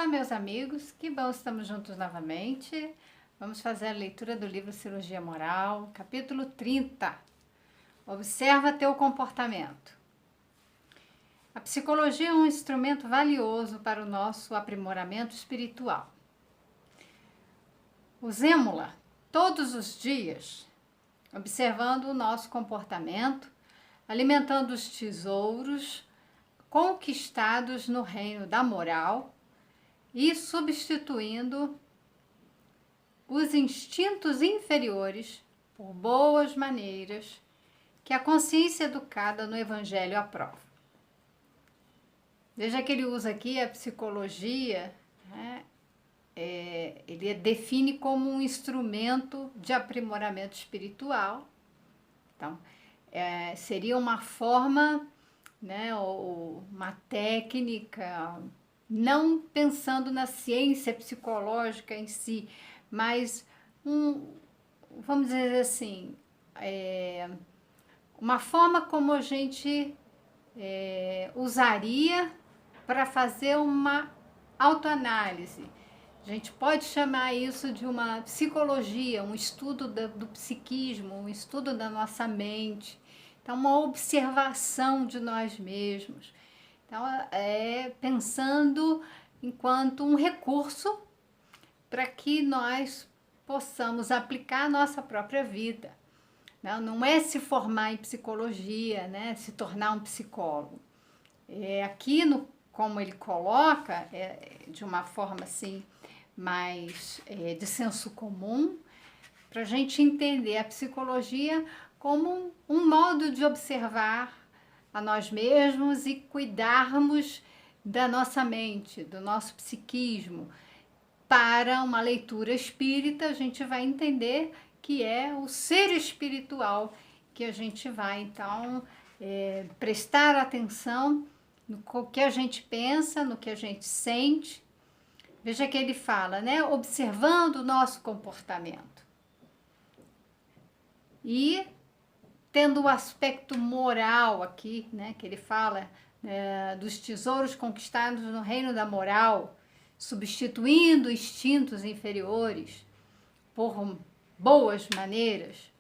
meus amigos, que bom, estamos juntos novamente. Vamos fazer a leitura do livro Cirurgia Moral, capítulo 30. Observa teu comportamento. A psicologia é um instrumento valioso para o nosso aprimoramento espiritual. Usemo-la todos os dias, observando o nosso comportamento, alimentando os tesouros conquistados no reino da moral e substituindo os instintos inferiores por boas maneiras que a consciência educada no Evangelho aprova. Veja que ele usa aqui a psicologia, né? Ele define como um instrumento de aprimoramento espiritual. Então, seria uma forma, né, ou uma técnica, não pensando na ciência psicológica em si, mas vamos dizer assim, uma forma como a gente usaria para fazer uma autoanálise. A gente pode chamar isso de uma psicologia, um estudo do psiquismo, um estudo da nossa mente. Então, uma observação de nós mesmos. Então, pensando enquanto um recurso para que nós possamos aplicar a nossa própria vida. Não é se formar em psicologia, né? Se tornar um psicólogo. Aqui, como ele coloca, de uma forma assim, mais de senso comum, para a gente entender a psicologia como um modo de observar a nós mesmos e cuidarmos da nossa mente, do nosso psiquismo. Para uma leitura espírita, a gente vai entender que é o ser espiritual que a gente vai, então, prestar atenção no que a gente pensa, no que a gente sente. Veja que ele fala, né? Observando o nosso comportamento. E tendo o aspecto moral aqui, né? Que ele fala dos tesouros conquistados no reino da moral, substituindo instintos inferiores por boas maneiras.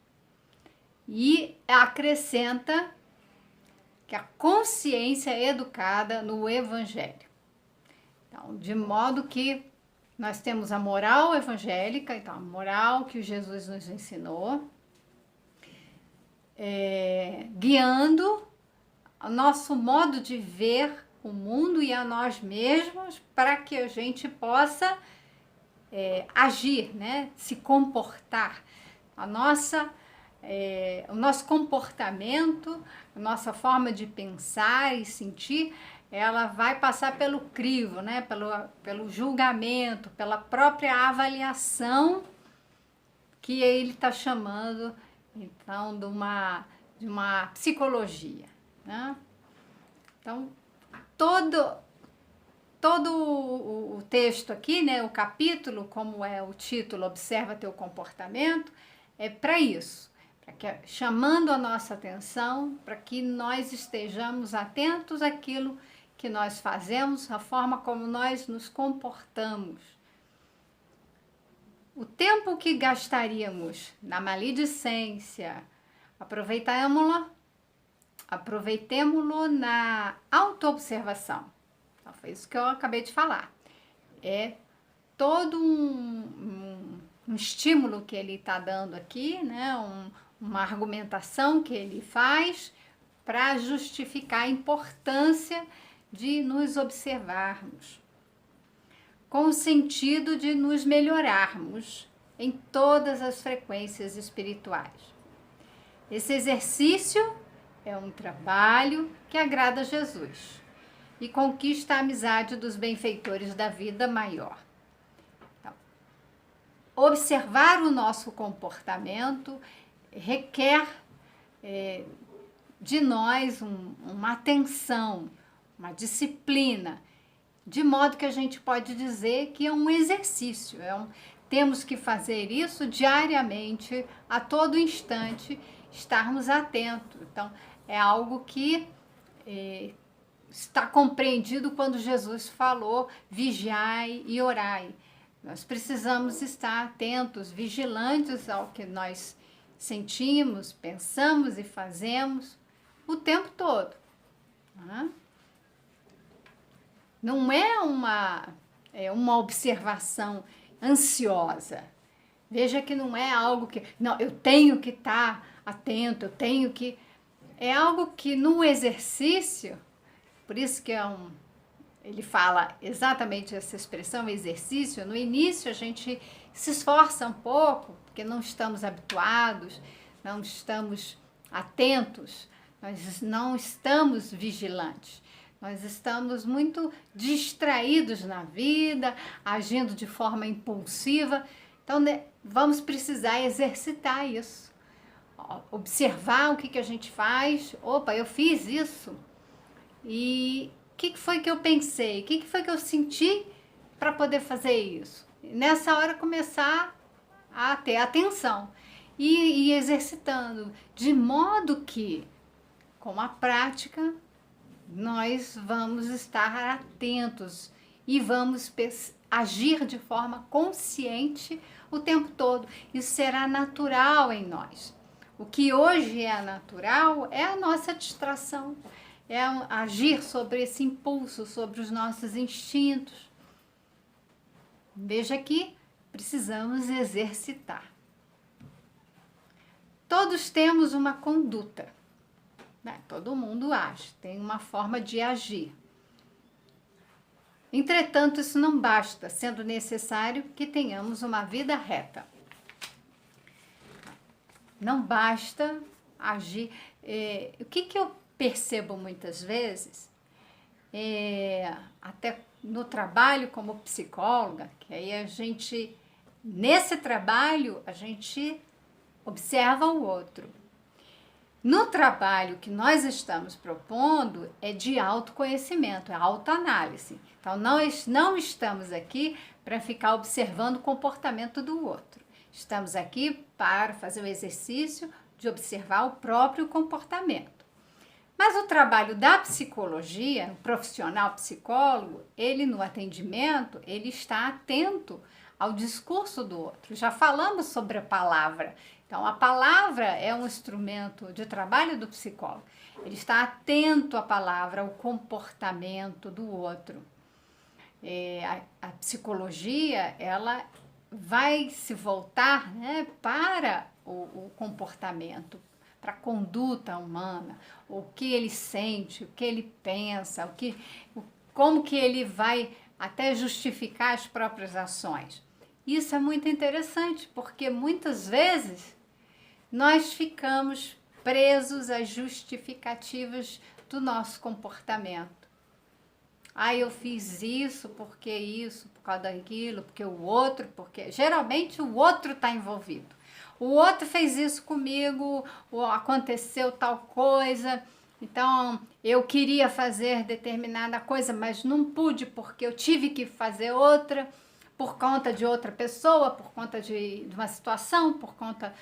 E acrescenta que a consciência é educada no Evangelho. Então, de modo que nós temos a moral evangélica, então a moral que Jesus nos ensinou, guiando o nosso modo de ver o mundo e a nós mesmos para que a gente possa agir, né? Se comportar. O nosso comportamento, a nossa forma de pensar e sentir, ela vai passar pelo crivo, né? Pelo julgamento, pela própria avaliação que ele está chamando, então, de uma psicologia, né? Então, todo o texto aqui, né? O capítulo, como é o título, Observa Teu Comportamento, é para isso. Chamando a nossa atenção para que nós estejamos atentos àquilo que nós fazemos, a forma como nós nos comportamos. O tempo que gastaríamos na maledicência, aproveitemo-lo na autoobservação. Então, foi isso que eu acabei de falar. É todo um estímulo que ele está dando aqui, né? Uma argumentação que ele faz para justificar a importância de nos observarmos, com o sentido de nos melhorarmos em todas as frequências espirituais. Esse exercício é um trabalho que agrada a Jesus e conquista a amizade dos benfeitores da vida maior. Então, observar o nosso comportamento requer de nós uma atenção, uma disciplina, de modo que a gente pode dizer que é um exercício. Temos que fazer isso diariamente, a todo instante, estarmos atentos. Então, é algo que está compreendido quando Jesus falou: vigiai e orai. Nós precisamos estar atentos, vigilantes ao que nós sentimos, pensamos e fazemos o tempo todo. Né? Não é uma observação ansiosa. Veja que não é algo que... Não, eu tenho que estar atento, eu tenho que... É algo que no exercício, por isso que ele fala exatamente essa expressão, exercício. No início a gente se esforça um pouco, porque não estamos habituados, não estamos atentos, nós não estamos vigilantes. Nós estamos muito distraídos na vida, agindo de forma impulsiva. Então, vamos precisar exercitar isso. Observar o que a gente faz. Opa, eu fiz isso. E o que foi que eu pensei? O que foi que eu senti para poder fazer isso? E nessa hora começar a ter atenção e ir exercitando, de modo que, com a prática, nós vamos estar atentos e vamos agir de forma consciente o tempo todo. Isso será natural em nós. O que hoje é natural é a nossa distração, é agir sobre esse impulso, sobre os nossos instintos. Veja que precisamos exercitar. Todos temos uma conduta. Todo mundo age, tem uma forma de agir. Entretanto, isso não basta, sendo necessário que tenhamos uma vida reta. Não basta agir. O que eu percebo muitas vezes, até no trabalho como psicóloga, que aí nesse trabalho, a gente observa o outro. No trabalho que nós estamos propondo é de autoconhecimento, é autoanálise. Então, nós não estamos aqui para ficar observando o comportamento do outro. Estamos aqui para fazer o exercício de observar o próprio comportamento. Mas o trabalho da psicologia, o profissional psicólogo, ele no atendimento, ele está atento ao discurso do outro. Já falamos sobre a palavra. Então, a palavra é um instrumento de trabalho do psicólogo. Ele está atento à palavra, ao comportamento do outro. A psicologia, ela vai se voltar, né, para o comportamento, para a conduta humana, o que ele sente, o que ele pensa, como que ele vai até justificar as próprias ações. Isso é muito interessante, porque muitas vezes nós ficamos presos às justificativas do nosso comportamento. Eu fiz isso, por causa daquilo, porque o outro, porque geralmente o outro está envolvido. O outro fez isso comigo, aconteceu tal coisa, então eu queria fazer determinada coisa, mas não pude porque eu tive que fazer outra, por conta de outra pessoa, por conta de uma situação, por conta...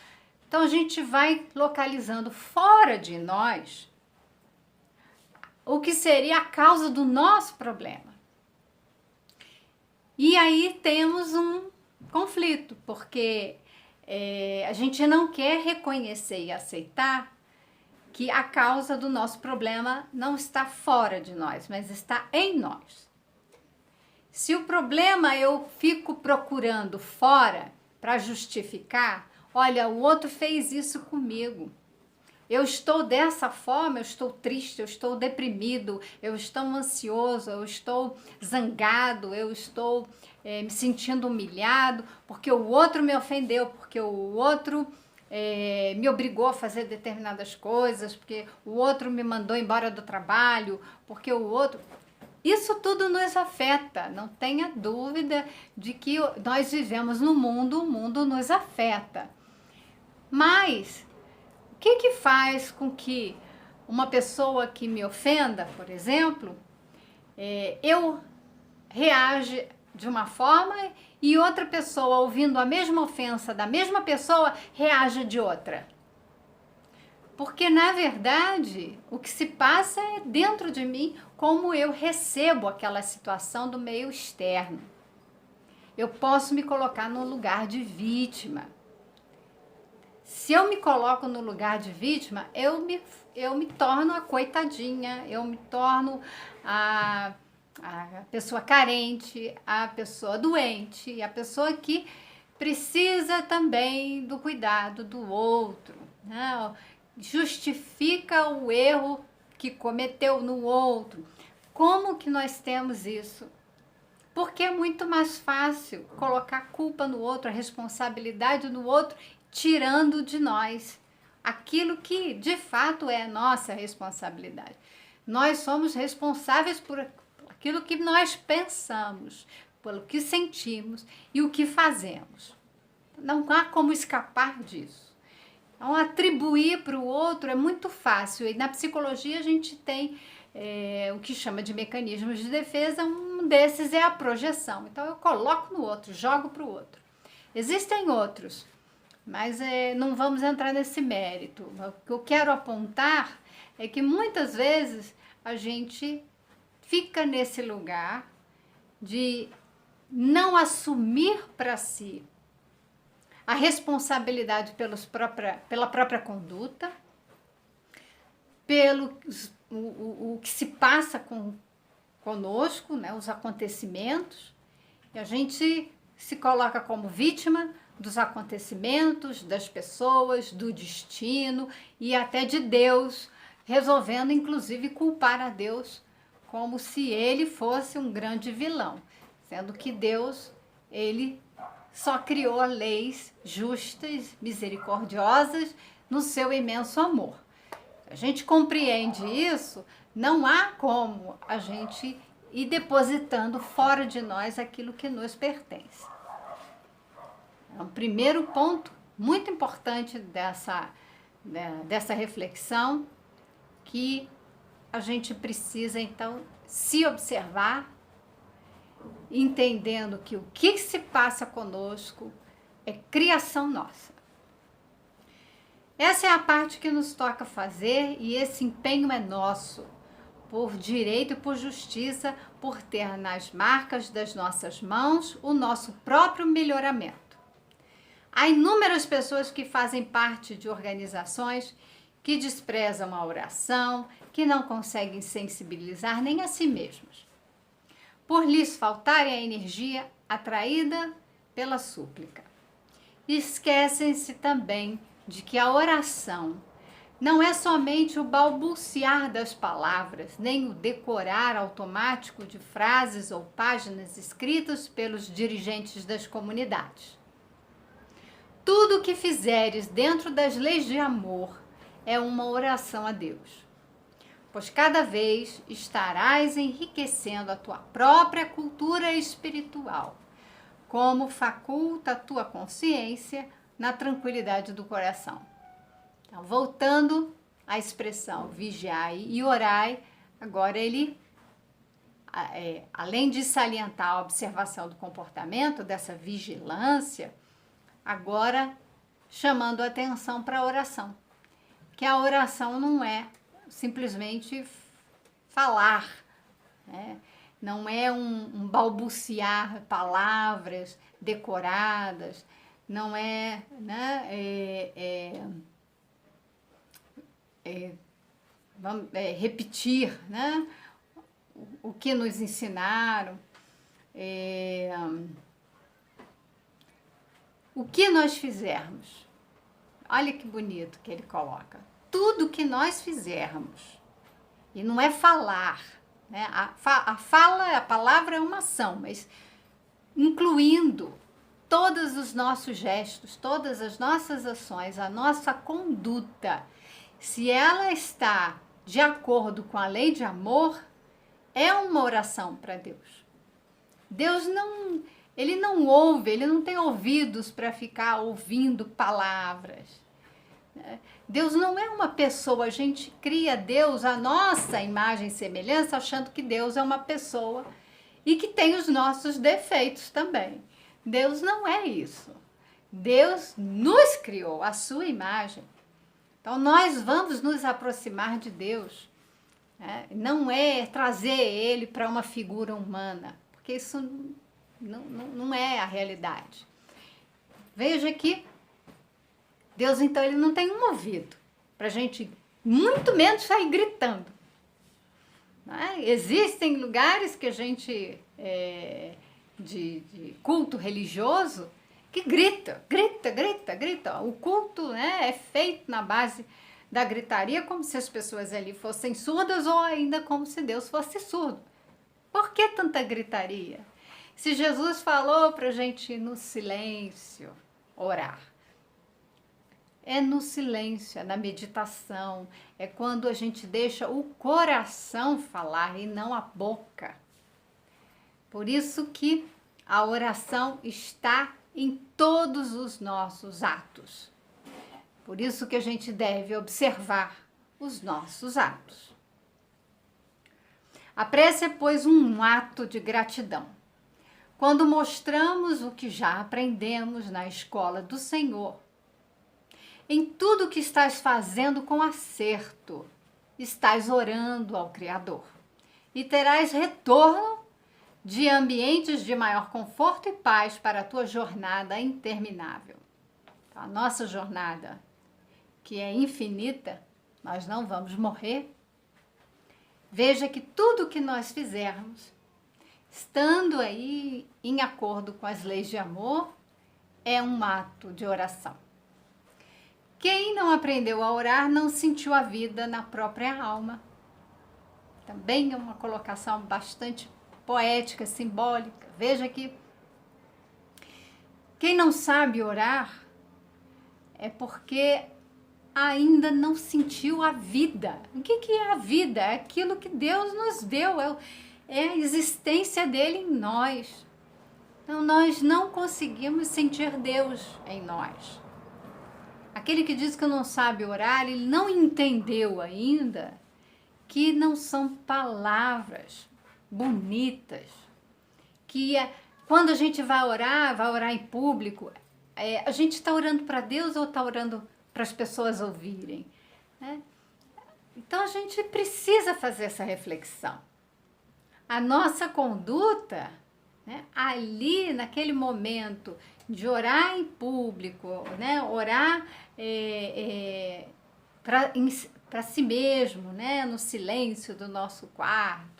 Então, a gente vai localizando fora de nós o que seria a causa do nosso problema. E aí temos um conflito, porque a gente não quer reconhecer e aceitar que a causa do nosso problema não está fora de nós, mas está em nós. Se o problema eu fico procurando fora para justificar, olha, o outro fez isso comigo. Eu estou dessa forma, eu estou triste, eu estou deprimido, eu estou ansioso, eu estou zangado, eu estou me sentindo humilhado, porque o outro me ofendeu, porque o outro me obrigou a fazer determinadas coisas, porque o outro me mandou embora do trabalho, porque o outro... Isso tudo nos afeta, não tenha dúvida de que nós vivemos no mundo, o mundo nos afeta. Mas o que faz com que uma pessoa que me ofenda, por exemplo, eu reage de uma forma e outra pessoa, ouvindo a mesma ofensa da mesma pessoa, reage de outra? Porque, na verdade, o que se passa é dentro de mim, como eu recebo aquela situação do meio externo. Eu posso me colocar no lugar de vítima. Se eu me coloco no lugar de vítima, eu me torno a coitadinha, eu me torno a pessoa carente, a pessoa doente, a pessoa que precisa também do cuidado do outro, né? Justifica o erro que cometeu no outro. Como que nós temos isso? Porque é muito mais fácil colocar a culpa no outro, a responsabilidade no outro, tirando de nós aquilo que de fato é nossa responsabilidade. Nós somos responsáveis por aquilo que nós pensamos, pelo que sentimos e o que fazemos. Não há como escapar disso. Então, atribuir para o outro é muito fácil. E na psicologia a gente tem o que chama de mecanismos de defesa. Um desses é a projeção. Então, eu coloco no outro, jogo para o outro. Existem outros, mas não vamos entrar nesse mérito. O que eu quero apontar é que muitas vezes a gente fica nesse lugar de não assumir para si a responsabilidade pela própria conduta, pelo o que se passa conosco, né, os acontecimentos, e a gente se coloca como vítima dos acontecimentos, das pessoas, do destino e até de Deus, resolvendo inclusive culpar a Deus como se ele fosse um grande vilão, sendo que Deus, ele só criou leis justas, misericordiosas, no seu imenso amor. A gente compreende isso, não há como a gente ir depositando fora de nós aquilo que nos pertence. É um primeiro ponto muito importante dessa reflexão, que a gente precisa, então, se observar, entendendo que o que se passa conosco é criação nossa. Essa é a parte que nos toca fazer e esse empenho é nosso, por direito e por justiça, por ter nas marcas das nossas mãos o nosso próprio melhoramento. Há inúmeras pessoas que fazem parte de organizações que desprezam a oração, que não conseguem sensibilizar nem a si mesmos, por lhes faltar a energia atraída pela súplica. Esquecem-se também de que a oração não é somente o balbuciar das palavras, nem o decorar automático de frases ou páginas escritas pelos dirigentes das comunidades. Tudo o que fizeres dentro das leis de amor é uma oração a Deus, pois cada vez estarás enriquecendo a tua própria cultura espiritual, como faculta a tua consciência na tranquilidade do coração. Então, voltando à expressão vigiai e orai, agora ele, além de salientar a observação do comportamento, dessa vigilância, agora chamando a atenção para a oração, que a oração não é simplesmente falar, né? Não é um balbuciar palavras decoradas, não é, né, repetir, né, o que nos ensinaram, o que nós fizermos. Olha que bonito que ele coloca. Tudo que nós fizermos, e não é falar, né? A fala, a palavra é uma ação, mas incluindo todos os nossos gestos, todas as nossas ações, a nossa conduta, se ela está de acordo com a lei de amor, é uma oração para Deus. Deus não, ele não ouve, ele não tem ouvidos para ficar ouvindo palavras. Deus não é uma pessoa, a gente cria Deus à nossa imagem e semelhança, achando que Deus é uma pessoa e que tem os nossos defeitos também. Deus não é isso. Deus nos criou à sua imagem Então, nós vamos nos aproximar de Deus, né? Não é trazer Ele para uma figura humana, porque isso não é a realidade. Veja que Deus, então, Ele não tem um ouvido para a gente, muito menos sair gritando. Né? Existem lugares que a gente, de culto religioso, que grita. O culto, né, é feito na base da gritaria, como se as pessoas ali fossem surdas ou ainda como se Deus fosse surdo. Por que tanta gritaria? Se Jesus falou para a gente ir no silêncio orar. É no silêncio, é na meditação, é quando a gente deixa o coração falar e não a boca. Por isso que a oração está em todos os nossos atos. Por isso que a gente deve observar os nossos atos. A prece é, pois, um ato de gratidão. Quando mostramos o que já aprendemos na escola do Senhor, em tudo que estás fazendo com acerto, estás orando ao Criador e terás retorno de ambientes de maior conforto e paz para a tua jornada interminável. Então, a nossa jornada, que é infinita, nós não vamos morrer. Veja que tudo que nós fizermos, estando aí em acordo com as leis de amor, é um ato de oração. Quem não aprendeu a orar não sentiu a vida na própria alma. Também é uma colocação bastante poética, simbólica. Veja que quem não sabe orar é porque ainda não sentiu a vida. O que é a vida? É aquilo que Deus nos deu, é a existência dele em nós. Então, nós não conseguimos sentir Deus em nós. Aquele que diz que não sabe orar, ele não entendeu ainda que não são palavras bonitas, que quando a gente vai orar em público, a gente está orando para Deus ou está orando para as pessoas ouvirem? Né? Então, a gente precisa fazer essa reflexão. A nossa conduta, né, ali naquele momento de orar em público, né, orar para si mesmo, né, no silêncio do nosso quarto,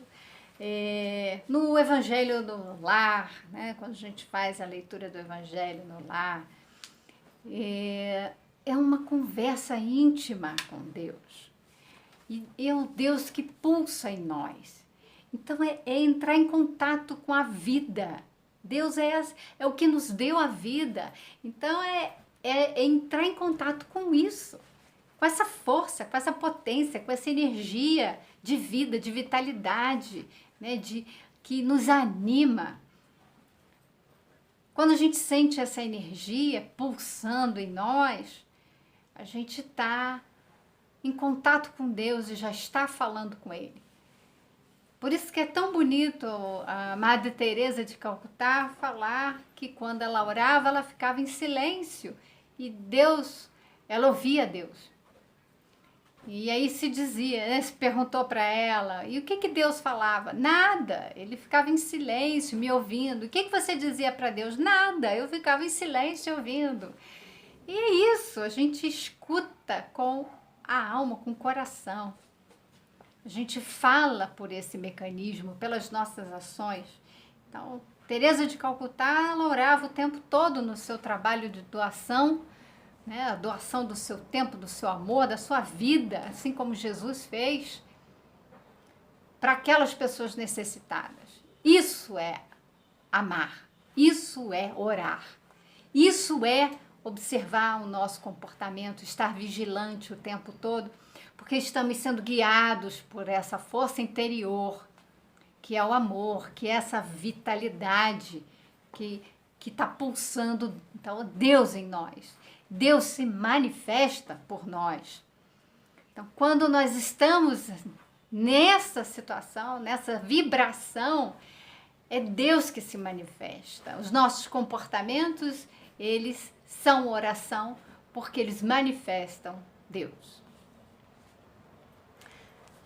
no Evangelho no lar, né, quando a gente faz a leitura do Evangelho no lar, é uma conversa íntima com Deus. E é o Deus que pulsa em nós. Então, é entrar em contato com a vida. Deus é o que nos deu a vida. Então, é entrar em contato com isso, com essa força, com essa potência, com essa energia de vida, de vitalidade, né, que nos anima. Quando a gente sente essa energia pulsando em nós, a gente está em contato com Deus e já está falando com Ele. Por isso que é tão bonito a Madre Teresa de Calcutá falar que quando ela orava, ela ficava em silêncio e Deus, ela ouvia Deus. E aí se dizia, né, se perguntou para ela, e o que Deus falava? Nada, ele ficava em silêncio, me ouvindo. O que você dizia para Deus? Nada, eu ficava em silêncio ouvindo. E é isso, a gente escuta com a alma, com o coração. A gente fala por esse mecanismo, pelas nossas ações. Então, Teresa de Calcutá, ela orava o tempo todo no seu trabalho de doação, né? A doação do seu tempo, do seu amor, da sua vida, assim como Jesus fez, para aquelas pessoas necessitadas. Isso é amar, isso é orar, isso é observar o nosso comportamento, estar vigilante o tempo todo, porque estamos sendo guiados por essa força interior, que é o amor, que é essa vitalidade que está pulsando, então, Deus em nós. Deus se manifesta por nós. Então, quando nós estamos nessa situação, nessa vibração, é Deus que se manifesta. Os nossos comportamentos, eles são oração, porque eles manifestam Deus.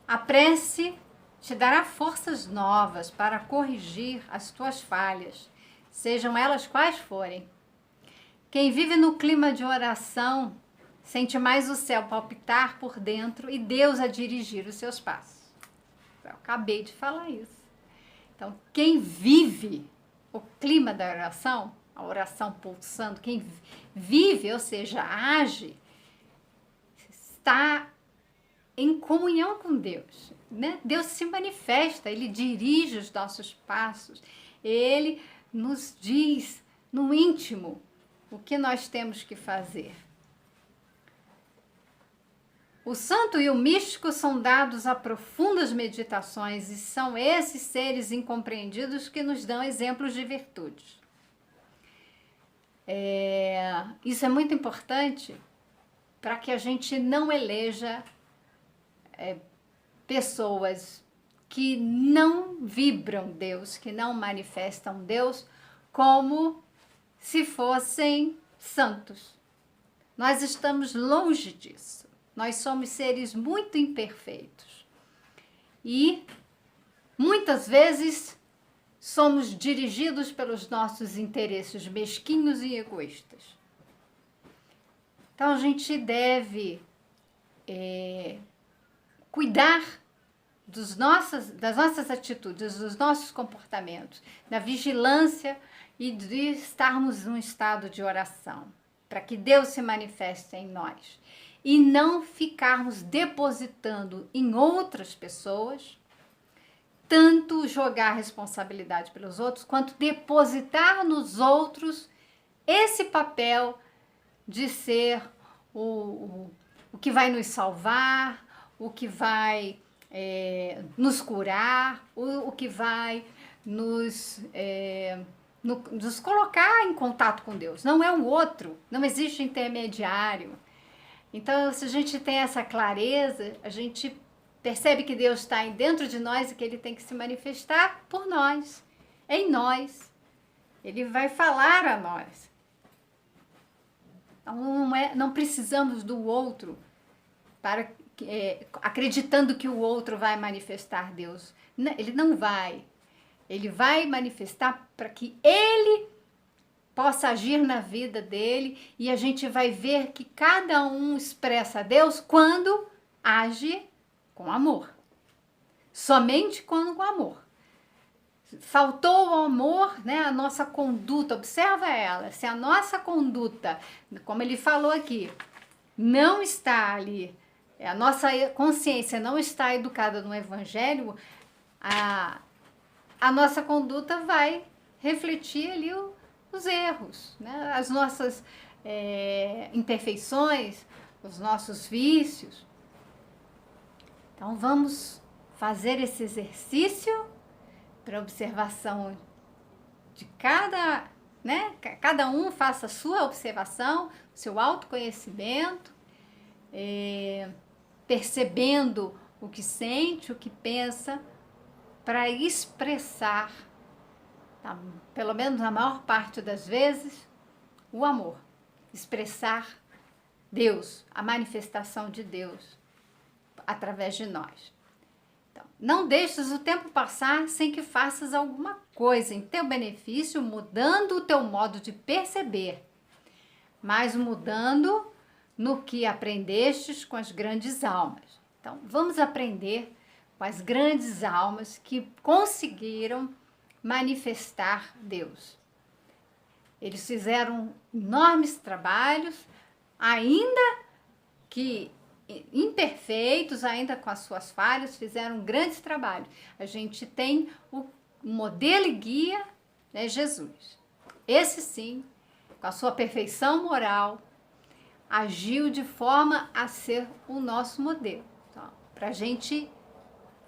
A prece te dará forças novas para corrigir as tuas falhas, sejam elas quais forem. Quem vive no clima de oração sente mais o céu palpitar por dentro e Deus a dirigir os seus passos. Eu acabei de falar isso. Então, quem vive o clima da oração, a oração pulsando, quem vive, ou seja, age, está em comunhão com Deus, né? Deus se manifesta, Ele dirige os nossos passos, Ele nos diz no íntimo o que nós temos que fazer. O santo e o místico são dados a profundas meditações e são esses seres incompreendidos que nos dão exemplos de virtudes. Isso é muito importante para que a gente não eleja pessoas que não vibram Deus, que não manifestam Deus como se fossem santos. Nós estamos longe disso. Nós somos seres muito imperfeitos. E muitas vezes somos dirigidos pelos nossos interesses mesquinhos e egoístas. Então a gente deve cuidar das nossas atitudes, dos nossos comportamentos, da vigilância e de estarmos num estado de oração, para que Deus se manifeste em nós. E não ficarmos depositando em outras pessoas, tanto jogar a responsabilidade pelos outros, quanto depositar nos outros esse papel de ser o que vai nos salvar, o que vai nos curar, o que vai nos colocar em contato com Deus. Não é o outro, não existe intermediário. Então, se a gente tem essa clareza, a gente percebe que Deus está dentro de nós e que Ele tem que se manifestar por nós, em nós. Ele vai falar a nós. Então, não precisamos do outro para acreditando que o outro vai manifestar Deus. Ele não vai. Ele vai manifestar para que Ele possa agir na vida dele e a gente vai ver que cada um expressa a Deus quando age com amor. Somente quando com amor. Faltou o amor, né? A nossa conduta, observa ela, se a nossa conduta, como ele falou aqui, não está ali, a nossa consciência não está educada no Evangelho, a nossa conduta vai refletir ali os erros, né? As nossas imperfeições, os nossos vícios. Então vamos fazer esse exercício para observação de cada, né? Cada um faça a sua observação, seu autoconhecimento, percebendo o que sente, o que pensa, para expressar, tá? Pelo menos na maior parte das vezes, o amor. Expressar Deus, a manifestação de Deus através de nós. Então, não deixes o tempo passar sem que faças alguma coisa em teu benefício, mudando o teu modo de perceber, mas mudando no que aprendestes com as grandes almas. Então, vamos aprender com as grandes almas que conseguiram manifestar Deus. Eles fizeram enormes trabalhos, ainda que imperfeitos, ainda com as suas falhas, fizeram grandes trabalhos. A gente tem o modelo e guia, né, Jesus. Esse sim, com a sua perfeição moral, agiu de forma a ser o nosso modelo. Então, para a gente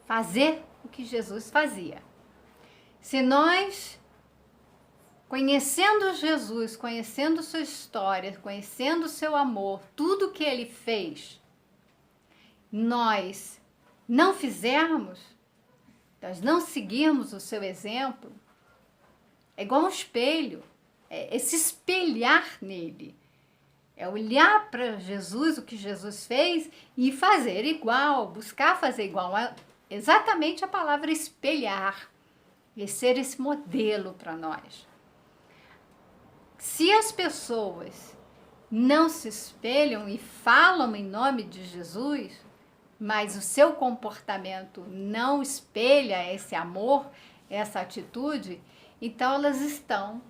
fazer o que Jesus fazia. Se nós, conhecendo Jesus, conhecendo sua história, conhecendo seu amor, tudo que ele fez, nós não fizermos, nós não seguirmos o seu exemplo, é igual um espelho, é se espelhar nele. É olhar para Jesus, o que Jesus fez, e fazer igual, buscar fazer igual. É exatamente a palavra espelhar, e ser esse modelo para nós. Se as pessoas não se espelham e falam em nome de Jesus, mas o seu comportamento não espelha esse amor, essa atitude, então elas estão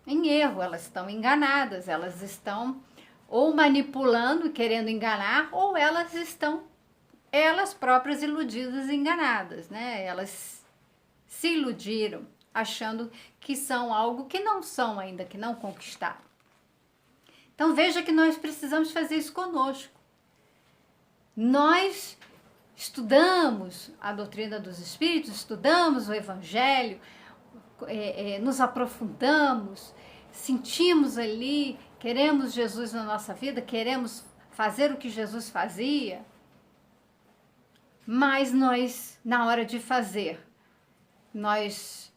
em erro, elas estão enganadas, elas estão ou manipulando e querendo enganar, ou elas estão elas próprias iludidas e enganadas, né? Elas se iludiram achando que são algo que não são ainda, que não conquistaram. Então veja que nós precisamos fazer isso conosco. Nós estudamos a doutrina dos Espíritos, estudamos o Evangelho, nos aprofundamos, sentimos ali, queremos Jesus na nossa vida, queremos fazer o que Jesus fazia, mas nós, na hora de fazer, nós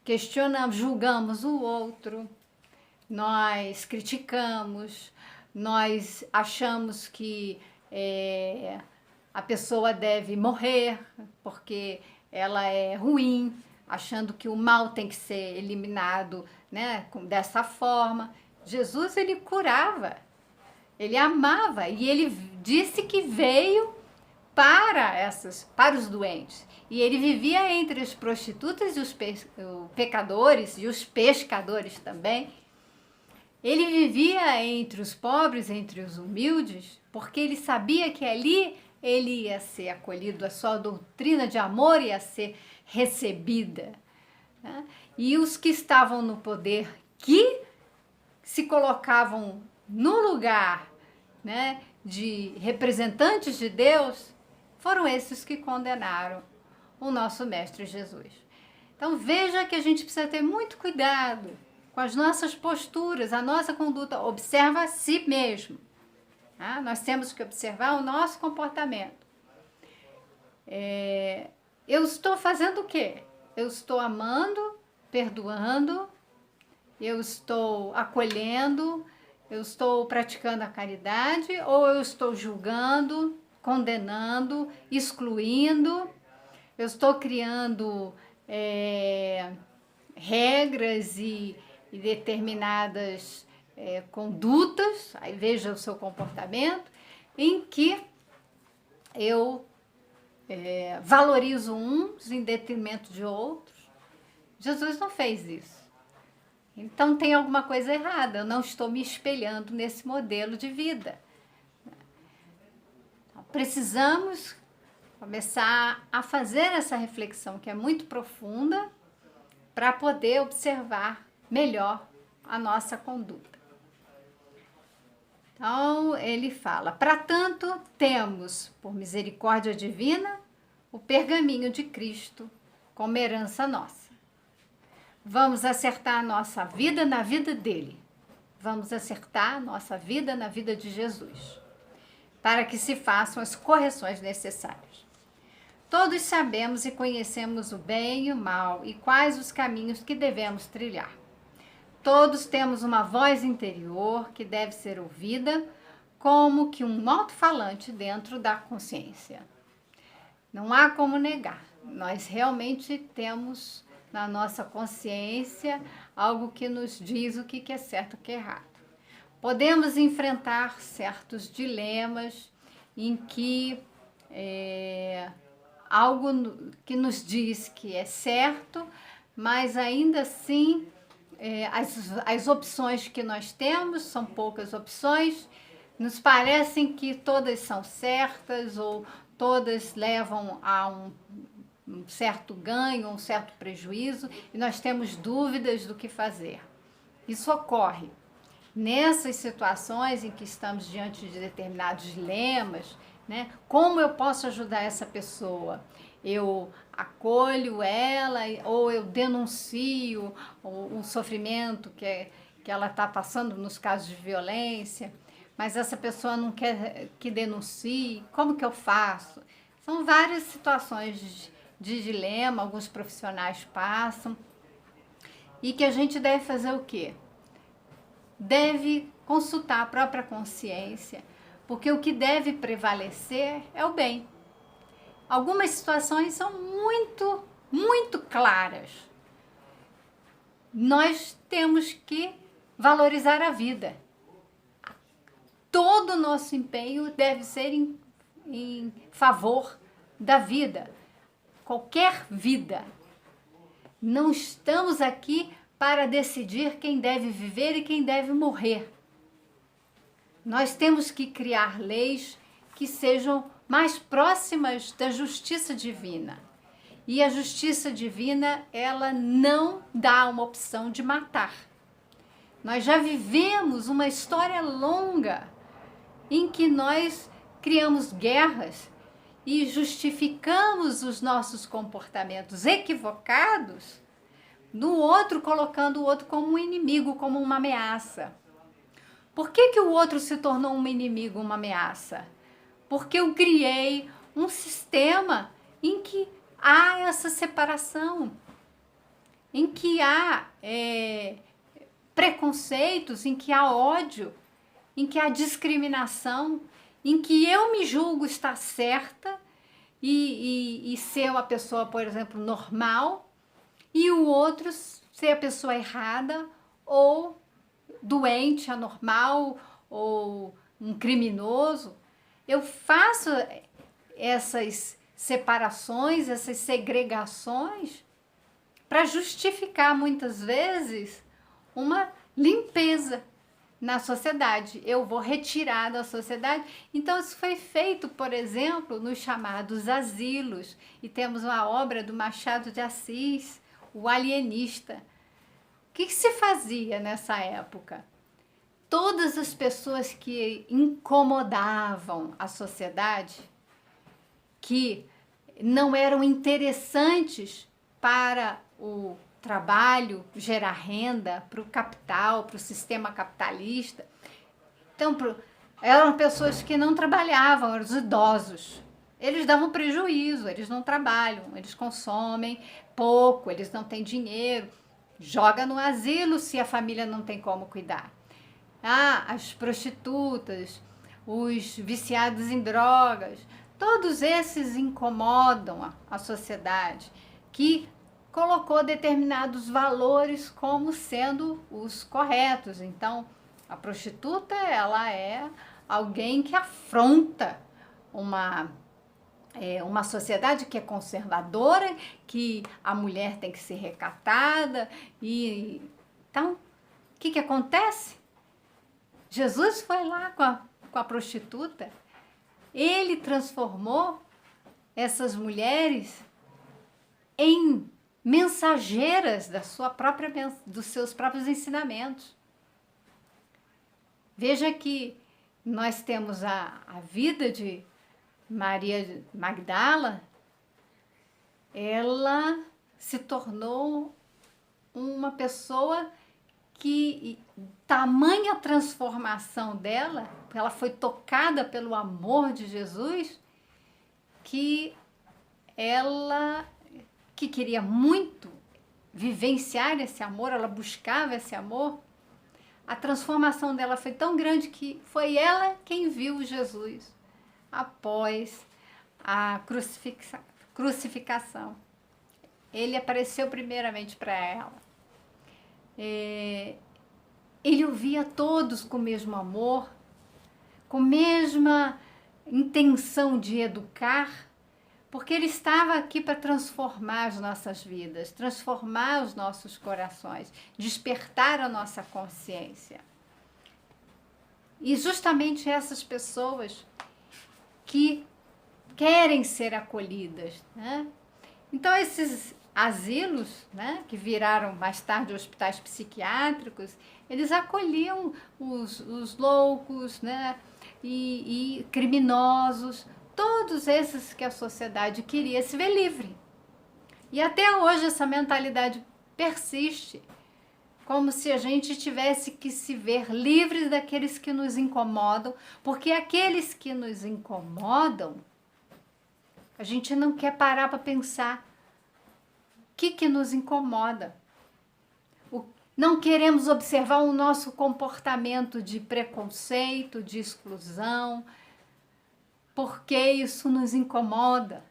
questionamos, julgamos o outro, nós criticamos, nós achamos que a pessoa deve morrer porque ela é ruim, achando que o mal tem que ser eliminado, né, dessa forma. Jesus, ele curava, ele amava e ele disse que veio para os doentes. E ele vivia entre as prostitutas e os pecadores e os pescadores também. Ele vivia entre os pobres, entre os humildes, porque ele sabia que ali ele ia ser acolhido, a sua doutrina de amor ia ser recebida. Né? E os que estavam no poder, que se colocavam no lugar, né, de representantes de Deus, foram esses que condenaram o nosso Mestre Jesus. Então veja que a gente precisa ter muito cuidado com as nossas posturas, a nossa conduta. Observa a si mesmo. Tá? Nós temos que observar o nosso comportamento. Eu estou fazendo o quê? Eu estou amando, perdoando, eu estou acolhendo, eu estou praticando a caridade, ou eu estou julgando, condenando, excluindo, eu estou criando regras e determinadas condutas, aí veja o seu comportamento, em que eu valorizo uns em detrimento de outros. Jesus não fez isso. Então tem alguma coisa errada, eu não estou me espelhando nesse modelo de vida. Então, precisamos começar a fazer essa reflexão que é muito profunda para poder observar melhor a nossa conduta. Então, ele fala: para tanto, temos, por misericórdia divina, o pergaminho de Cristo como herança nossa. Vamos acertar a nossa vida na vida dele. Vamos acertar a nossa vida na vida de Jesus, para que se façam as correções necessárias. Todos sabemos e conhecemos o bem e o mal e quais os caminhos que devemos trilhar. Todos temos uma voz interior que deve ser ouvida, como que um alto-falante dentro da consciência. Não há como negar. Nós realmente temos na nossa consciência algo que nos diz o que é certo e o que é errado. Podemos enfrentar certos dilemas em que algo que nos diz que é certo, mas ainda assim as opções que nós temos são poucas opções, nos parecem que todas são certas ou todas levam a um certo ganho, um certo prejuízo, e nós temos dúvidas do que fazer. Isso ocorre nessas situações em que estamos diante de determinados dilemas, né? Como eu posso ajudar essa pessoa? Eu acolho ela ou eu denuncio o sofrimento que ela está passando nos casos de violência, mas essa pessoa não quer que denuncie, como que eu faço? São várias situações de dilema, alguns profissionais passam, e que a gente deve fazer o quê? deve consultar a própria consciência, porque o que deve prevalecer é o bem. Algumas situações são muito, muito claras. Nós temos que valorizar a vida. Todo o nosso empenho deve ser em favor da vida. Qualquer vida. Não estamos aqui para decidir quem deve viver e quem deve morrer. Nós temos que criar leis que sejam mais próximas da justiça divina. E a justiça divina, ela não dá uma opção de matar. Nós já vivemos uma história longa em que nós criamos guerras e justificamos os nossos comportamentos equivocados no outro, colocando o outro como um inimigo, como uma ameaça. Por que o outro se tornou um inimigo, uma ameaça? Porque eu criei um sistema em que há essa separação, em que há preconceitos, em que há ódio, em que há discriminação, em que eu me julgo estar certa e ser uma pessoa, por exemplo, normal, e o outro ser a pessoa errada, ou doente, anormal, ou um criminoso. Eu faço essas separações, essas segregações, para justificar muitas vezes uma limpeza na sociedade. Eu vou retirar da sociedade. Então, isso foi feito, por exemplo, nos chamados asilos. E temos uma obra do Machado de Assis, O Alienista. O que se fazia nessa época? Todas as pessoas que incomodavam a sociedade, que não eram interessantes para o trabalho, gerar renda para o capital, para o sistema capitalista. Então, eram pessoas que não trabalhavam, eram os idosos. Eles davam prejuízo, eles não trabalham, eles consomem pouco, eles não têm dinheiro. Joga no asilo se a família não tem como cuidar. As prostitutas, os viciados em drogas, todos esses incomodam a sociedade, que colocou determinados valores como sendo os corretos. Então, a prostituta, ela é alguém que afronta uma sociedade que é conservadora, que a mulher tem que ser recatada. Então, o que acontece? Jesus foi lá com a prostituta, ele transformou essas mulheres em mensageiras dos seus próprios ensinamentos. Veja que nós temos a vida de Maria Magdala. Ela se tornou uma pessoa que, tamanha transformação dela, ela foi tocada pelo amor de Jesus, que ela, que queria muito vivenciar esse amor, ela buscava esse amor, a transformação dela foi tão grande que foi ela quem viu Jesus após a crucificação. Ele apareceu primeiramente para ela. Ele ouvia todos com o mesmo amor, com a mesma intenção de educar, porque ele estava aqui para transformar as nossas vidas, transformar os nossos corações, despertar a nossa consciência. E justamente essas pessoas que querem ser acolhidas, né? Então, esses asilos, né, que viraram mais tarde hospitais psiquiátricos, eles acolhiam os loucos, né, e criminosos, todos esses que a sociedade queria se ver livre. E até hoje essa mentalidade persiste, como se a gente tivesse que se ver livres daqueles que nos incomodam, porque aqueles que nos incomodam, a gente não quer parar para pensar o que nos incomoda. não queremos observar o nosso comportamento de preconceito, de exclusão, porque isso nos incomoda.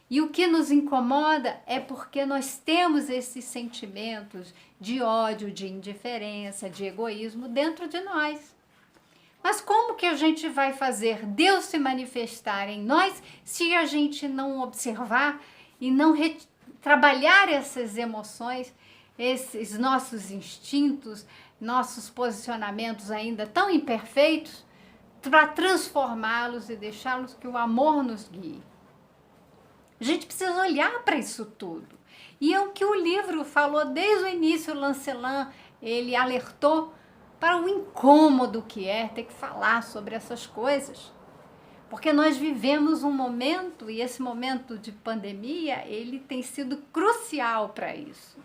E o que nos incomoda é porque nós temos esses sentimentos de ódio, de indiferença, de egoísmo dentro de nós. Mas como que a gente vai fazer Deus se manifestar em nós se a gente não observar e não trabalhar essas emoções, esses nossos instintos, nossos posicionamentos ainda tão imperfeitos, para transformá-los e deixá-los que o amor nos guie? A gente precisa olhar para isso tudo. E é o que o livro falou desde o início. O Lancelin, ele alertou para o incômodo que é ter que falar sobre essas coisas. Porque nós vivemos um momento, e esse momento de pandemia, ele tem sido crucial para isso.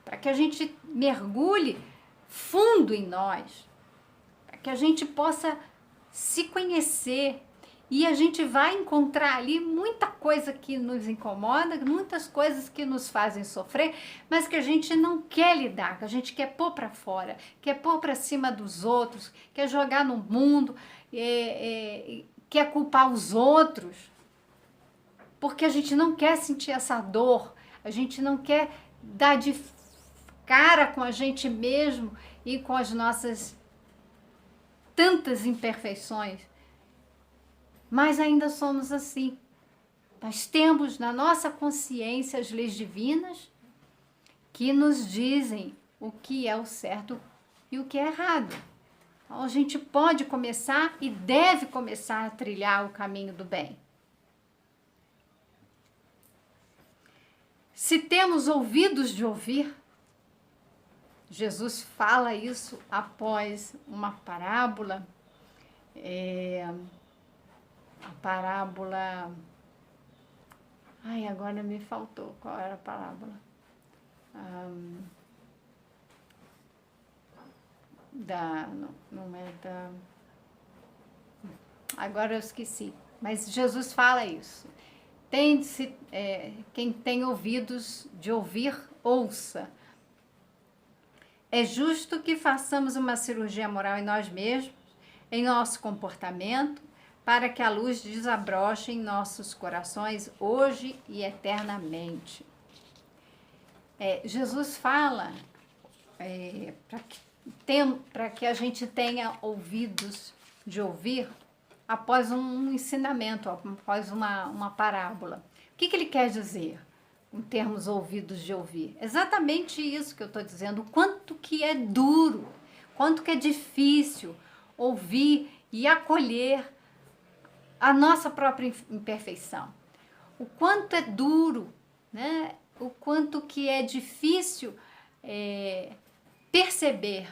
Para que a gente mergulhe fundo em nós. Para que a gente possa se conhecer. E a gente vai encontrar ali muita coisa que nos incomoda, muitas coisas que nos fazem sofrer, mas que a gente não quer lidar, que a gente quer pôr para fora, quer pôr para cima dos outros, quer jogar no mundo, quer culpar os outros, porque a gente não quer sentir essa dor, a gente não quer dar de cara com a gente mesmo e com as nossas tantas imperfeições. Mas ainda somos assim. Nós temos na nossa consciência as leis divinas que nos dizem o que é o certo e o que é errado. Então a gente pode começar e deve começar a trilhar o caminho do bem. Se temos ouvidos de ouvir, Jesus fala isso após uma parábola, a parábola... Ai, agora me faltou. Qual era a parábola? Não é da... Agora eu esqueci. Mas Jesus fala isso. Quem tem ouvidos de ouvir, ouça. É justo que façamos uma cirurgia moral em nós mesmos, em nosso comportamento, para que a luz desabroche em nossos corações hoje e eternamente. Jesus fala para que a gente tenha ouvidos de ouvir após um ensinamento, após uma parábola. O que ele quer dizer em termos ouvidos de ouvir? Exatamente isso que eu estou dizendo, o quanto que é duro, quanto que é difícil ouvir e acolher a nossa própria imperfeição. O quanto é duro, né? O quanto que é difícil perceber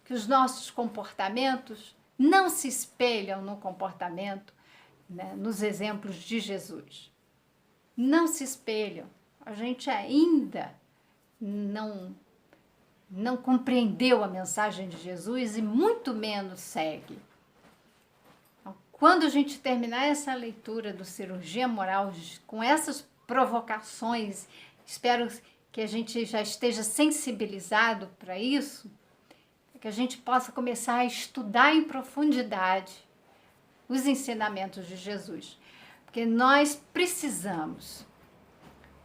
que os nossos comportamentos não se espelham no comportamento, né, nos exemplos de Jesus. Não se espelham. A gente ainda não compreendeu a mensagem de Jesus e muito menos segue. Quando a gente terminar essa leitura do Cirurgia Moral com essas provocações, espero que a gente já esteja sensibilizado para isso, que a gente possa começar a estudar em profundidade os ensinamentos de Jesus. Porque nós precisamos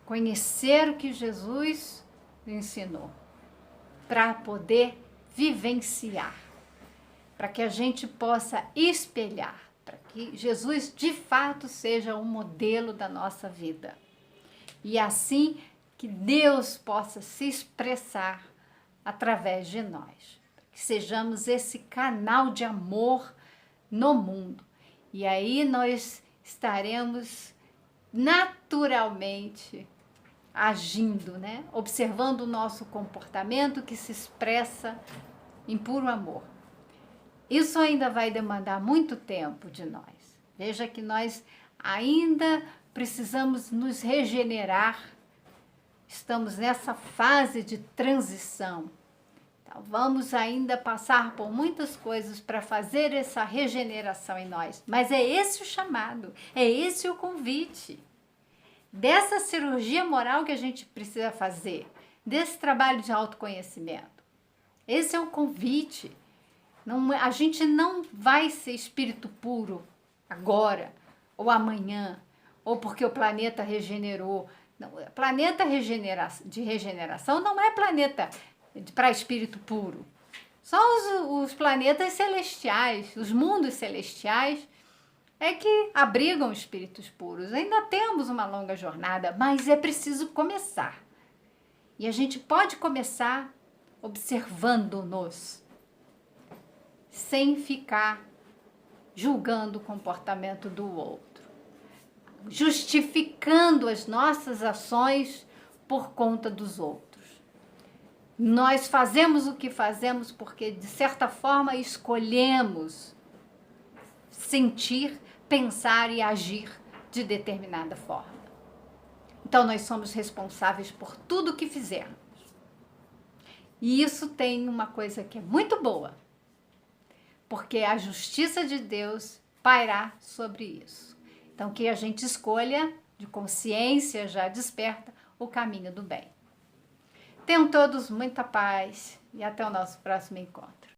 conhecer o que Jesus ensinou para poder vivenciar, para que a gente possa espelhar, para que Jesus de fato seja o modelo da nossa vida. E assim que Deus possa se expressar através de nós. Que sejamos esse canal de amor no mundo. E aí nós estaremos naturalmente agindo, né? Observando o nosso comportamento que se expressa em puro amor. Isso ainda vai demandar muito tempo de nós. Veja que nós ainda precisamos nos regenerar. Estamos nessa fase de transição. Então, vamos ainda passar por muitas coisas para fazer essa regeneração em nós. Mas é esse o chamado, é esse o convite. Dessa cirurgia moral que a gente precisa fazer, desse trabalho de autoconhecimento. Esse é o convite. Não, a gente não vai ser espírito puro agora, ou amanhã, ou porque o planeta regenerou. Não, planeta de regeneração não é planeta para espírito puro. São os planetas celestiais, os mundos celestiais é que abrigam espíritos puros. Ainda temos uma longa jornada, mas é preciso começar. E a gente pode começar observando-nos, sem ficar julgando o comportamento do outro, justificando as nossas ações por conta dos outros. Nós fazemos o que fazemos porque, de certa forma, escolhemos sentir, pensar e agir de determinada forma. Então, nós somos responsáveis por tudo que fizermos. E isso tem uma coisa que é muito boa, porque a justiça de Deus pairá sobre isso. Então, que a gente escolha, de consciência já desperta, o caminho do bem. Tenham todos muita paz e até o nosso próximo encontro.